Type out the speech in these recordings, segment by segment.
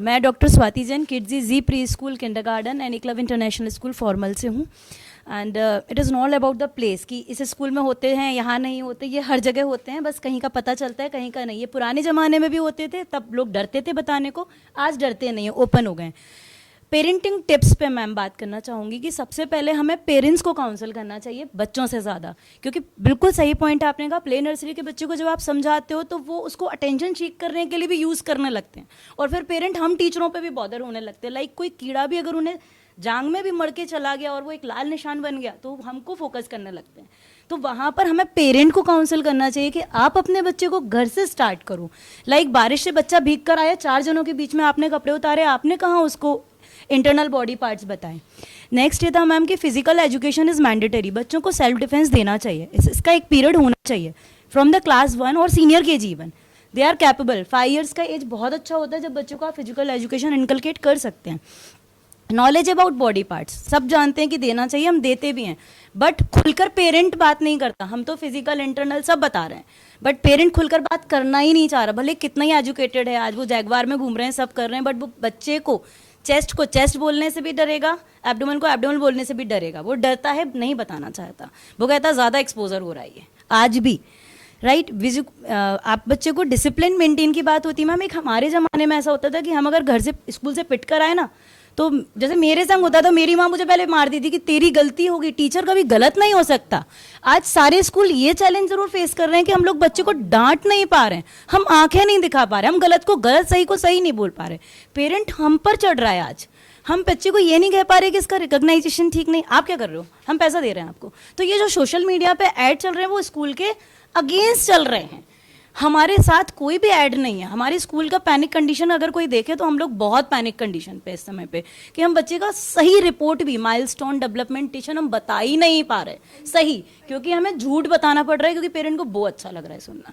मैं doctor Swati Jain Kidzee जी pre school kindergarten and Eklavya international school formal से हूँ। And it is not about the place कि इस स्कूल में होते हैं, यहाँ नहीं होते, ये हर जगह होते हैं, बस कहीं का पता चलता है, कहीं का नहीं। ये पुराने ज़माने में भी होते थे, तब लोग डरते थे बताने को, आज डरते नहीं, ओपन हो गए। पेरेंटिंग टिप्स पे मैम बात करना चाहूँगी कि सबसे पहले हमें पेरेंट्स को काउंसल करना चाहिए बच्चों से ज़्यादा, क्योंकि बिल्कुल सही पॉइंट आपने कहा, प्ले नर्सरी के बच्चे को जब आप समझाते हो तो वो उसको अटेंशन सीख करने के लिए भी यूज़ करने लगते हैं, और फिर पेरेंट हम टीचरों पे भी बॉदर होने लगते हैं। लाइक कोई कीड़ा भी अगर उन्हें जांग में भी मर के चला गया और वो एक लाल निशान बन गया तो हमको फोकस करने लगते हैं। तो वहाँ पर हमें पेरेंट को काउंसल करना चाहिए कि आप अपने बच्चे को घर से स्टार्ट करो। लाइक बारिश से बच्चा भीग कर आया, 4 जनों के बीच में आपने कपड़े उतारे, आपने कहाँ उसको इंटरनल बॉडी पार्ट्स बताएं। नेक्स्ट ये था मैम कि फिजिकल एजुकेशन इज़ मैंडेटरी, बच्चों को सेल्फ डिफेंस देना चाहिए, इसका एक पीरियड होना चाहिए फ्रॉम द क्लास 1 और senior KG even. They are capable. 5 years का एज बहुत अच्छा होता है जब बच्चों को आप फिजिकल एजुकेशन इनकलकेट कर सकते हैं। नॉलेज अबाउट बॉडी पार्ट्स सब जानते हैं कि देना चाहिए, हम देते भी हैं, बट खुलकर पेरेंट बात नहीं करता। हम तो फिजिकल इंटरनल सब बता रहे हैं, बट पेरेंट खुलकर बात करना ही नहीं चाह रहा। भले कितना ही एजुकेटेड है, आज वो जैगवार में घूम रहे हैं, सब कर रहे हैं, बट वो बच्चे को चेस्ट बोलने से भी डरेगा, एब्डोमेन को एब्डोमेन बोलने से भी डरेगा। वो डरता है, नहीं बताना चाहता, वो कहता है ज़्यादा एक्सपोजर हो रहा है आज भी, राइट। आप बच्चे को डिसिप्लिन मेंटेन की बात होती है मैम। एक हमारे ज़माने में ऐसा होता था कि हम अगर घर से स्कूल से पिट कर आए ना, तो जैसे मेरे संग होता था, मेरी माँ मुझे पहले मार दी थी कि तेरी गलती होगी, टीचर कभी गलत नहीं हो सकता। आज सारे स्कूल ये चैलेंज जरूर फेस कर रहे हैं कि हम लोग बच्चे को डांट नहीं पा रहे हैं, हम आंखें नहीं दिखा पा रहे, हम गलत को गलत, सही को सही नहीं बोल पा रहे। पेरेंट हम पर चढ़ रहा है आज। हम बच्चे को ये नहीं कह पा रहे कि इसका रिकॉग्नाइजेशन ठीक नहीं, आप क्या कर रहे हो, हम पैसा दे रहे हैं आपको। तो ये जो सोशल मीडिया पे ऐड चल रहे हैं वो स्कूल के अगेंस्ट चल रहे हैं। हमारे साथ कोई भी ऐड नहीं है। हमारे स्कूल का पैनिक कंडीशन अगर कोई देखे तो हम लोग बहुत पैनिक कंडीशन पे इस समय पे, कि हम बच्चे का सही रिपोर्ट भी, माइलस्टोन डेवलपमेंटेशन हम बता ही नहीं पा रहे सही, क्योंकि हमें झूठ बताना पड़ रहा है, क्योंकि पेरेंट को बहुत अच्छा लग रहा है सुनना,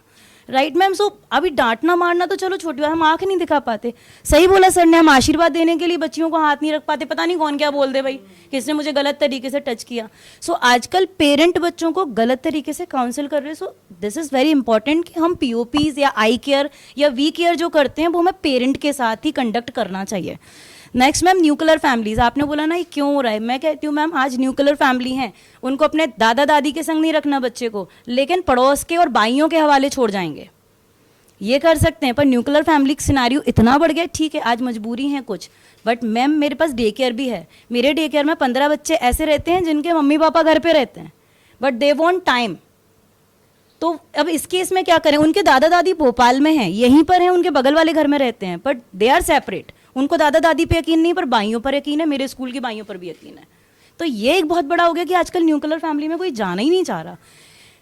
राइट मैम। सो अभी डांटना मारना तो चलो छोटी बात, हम आंख नहीं दिखा पाते। सही बोला सर ने, हम आशीर्वाद देने के लिए बच्चियों को हाथ नहीं रख पाते, पता नहीं कौन क्या बोल दे भाई, किसने मुझे गलत तरीके से टच किया। सो आजकल पेरेंट बच्चों को गलत तरीके से काउंसिल कर रहे हैं। So this is very important कि हम पीओपीज या आई केयर या वी केयर जो करते हैं वो हमें पेरेंट के साथ ही कंडक्ट करना चाहिए। नेक्स्ट मैम, न्यूक्लियर फैमिलीज, आपने बोला ना ये क्यों हो रहा है। मैं कहती हूँ मैम, आज न्यूक्लियर फैमिली हैं, उनको अपने दादा दादी के संग नहीं रखना बच्चे को, लेकिन पड़ोस के और भाइयों के हवाले छोड़ जाएंगे, ये कर सकते हैं। पर न्यूक्लियर फैमिली सिनेरियो इतना बढ़ गया, ठीक है आज मजबूरी है कुछ, बट मैम मेरे पास डे केयर भी है। मेरे डे केयर में 15 बच्चे ऐसे रहते हैं जिनके मम्मी पापा घर पे रहते हैं, बट दे वांट टाइम। तो अब इस केस में क्या करें, उनके दादा दादी भोपाल में हैं, यहीं पर हैं, उनके बगल वाले घर में रहते हैं, बट दे आर सेपरेट। उनको दादा दादी पे यकीन नहीं, पर भाइयों पर यकीन है, मेरे स्कूल की भाइयों पर भी यकीन है। तो ये एक बहुत बड़ा हो गया कि आजकल न्यूक्लियर फैमिली में कोई जाना ही नहीं चाह रहा।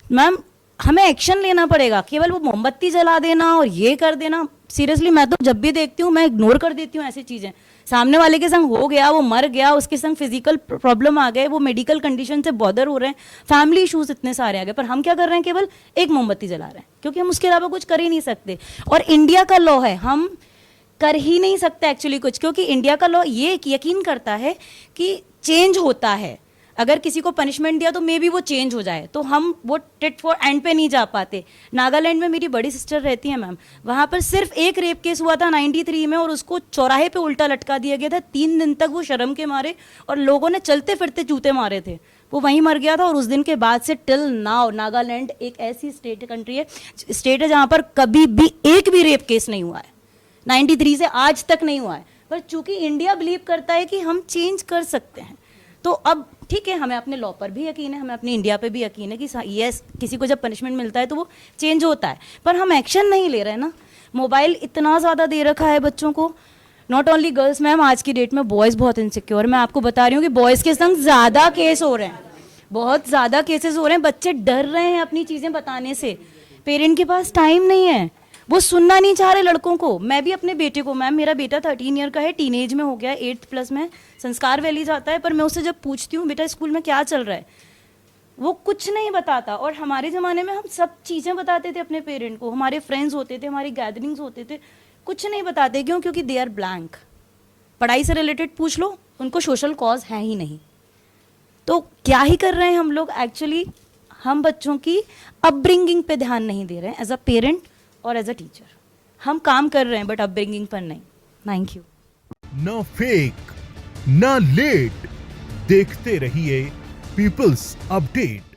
मैम हमें एक्शन लेना पड़ेगा, केवल वो मोमबत्ती जला देना और ये कर देना, सीरियसली मैं तो जब भी देखती हूँ मैं इग्नोर कर देती हूँ ऐसी चीज़ें। सामने वाले के संग हो गया, वो मर गया, उसके संग फिजिकल प्रॉब्लम आ गए, वो मेडिकल कंडीशन से बॉदर हो रहे हैं, फैमिली इश्यूज इतने सारे आ गए, पर हम क्या कर रहे हैं, केवल एक मोमबत्ती जला रहे हैं, क्योंकि हम उसके अलावा कुछ कर ही नहीं सकते। और इंडिया का लॉ है, हम कर ही नहीं सकते एक्चुअली कुछ, क्योंकि इंडिया का लॉ ये यकीन करता है कि चेंज होता है। अगर किसी को पनिशमेंट दिया तो मे बी वो चेंज हो जाए, तो हम वो टिट फॉर एंड पे नहीं जा पाते। नागालैंड में मेरी बड़ी सिस्टर रहती है मैम, वहाँ पर सिर्फ एक रेप केस हुआ था 93 में, और उसको चौराहे पे उल्टा लटका दिया गया था। 3 दिन तक वो शर्म के मारे, और लोगों ने चलते फिरते जूते मारे थे, वो वहीं मर गया था। और उस दिन के बाद से टिल नाउ नागालैंड एक ऐसी स्टेट है जहाँ पर कभी भी एक भी रेप केस नहीं हुआ है, 93 से आज तक नहीं हुआ है। पर चूंकि इंडिया बिलीव करता है कि हम चेंज कर सकते हैं, तो अब ठीक है, हमें अपने लॉ पर भी यकीन है, हमें अपनी इंडिया पे भी यकीन है कि यस किसी को जब पनिशमेंट मिलता है तो वो चेंज होता है, पर हम एक्शन नहीं ले रहे हैं ना। मोबाइल इतना ज़्यादा दे रखा है बच्चों को, नॉट ओनली गर्ल्स मैम, आज की डेट में बॉयज़ बहुत इनसिक्योर। मैं आपको बता रही हूँ कि बॉयज़ के संग ज़्यादा केस हो रहे हैं, बहुत ज़्यादा केसेस हो रहे हैं। बच्चे डर रहे हैं अपनी चीज़ें बताने से, पेरेंट के पास टाइम नहीं है, वो सुनना नहीं चाह रहे लड़कों को। मैं भी अपने बेटे को, मैम मेरा बेटा 13 ईयर का है, टीनेज में हो गया, 8th+ में, संस्कार वैली जाता है, पर मैं उससे जब पूछती हूँ बेटा स्कूल में क्या चल रहा है, वो कुछ नहीं बताता। और हमारे ज़माने में हम सब चीज़ें बताते थे अपने पेरेंट को, हमारे फ्रेंड्स होते थे, हमारी गैदरिंग्स होते थे, कुछ नहीं बताते। क्यों? क्योंकि दे आर ब्लैंक। पढ़ाई से रिलेटेड पूछ लो, उनको सोशल कॉज है ही नहीं। तो क्या ही कर रहे हैं हम लोग एक्चुअली, हम बच्चों की अपब्रिंगिंग पे ध्यान नहीं दे रहे हैं एज अ पेरेंट और एज अ टीचर। हम काम कर रहे हैं बट अपब्रिंगिंग पर नहीं। Thank you. न फेक न लेट, देखते रहिए पीपल्स अपडेट।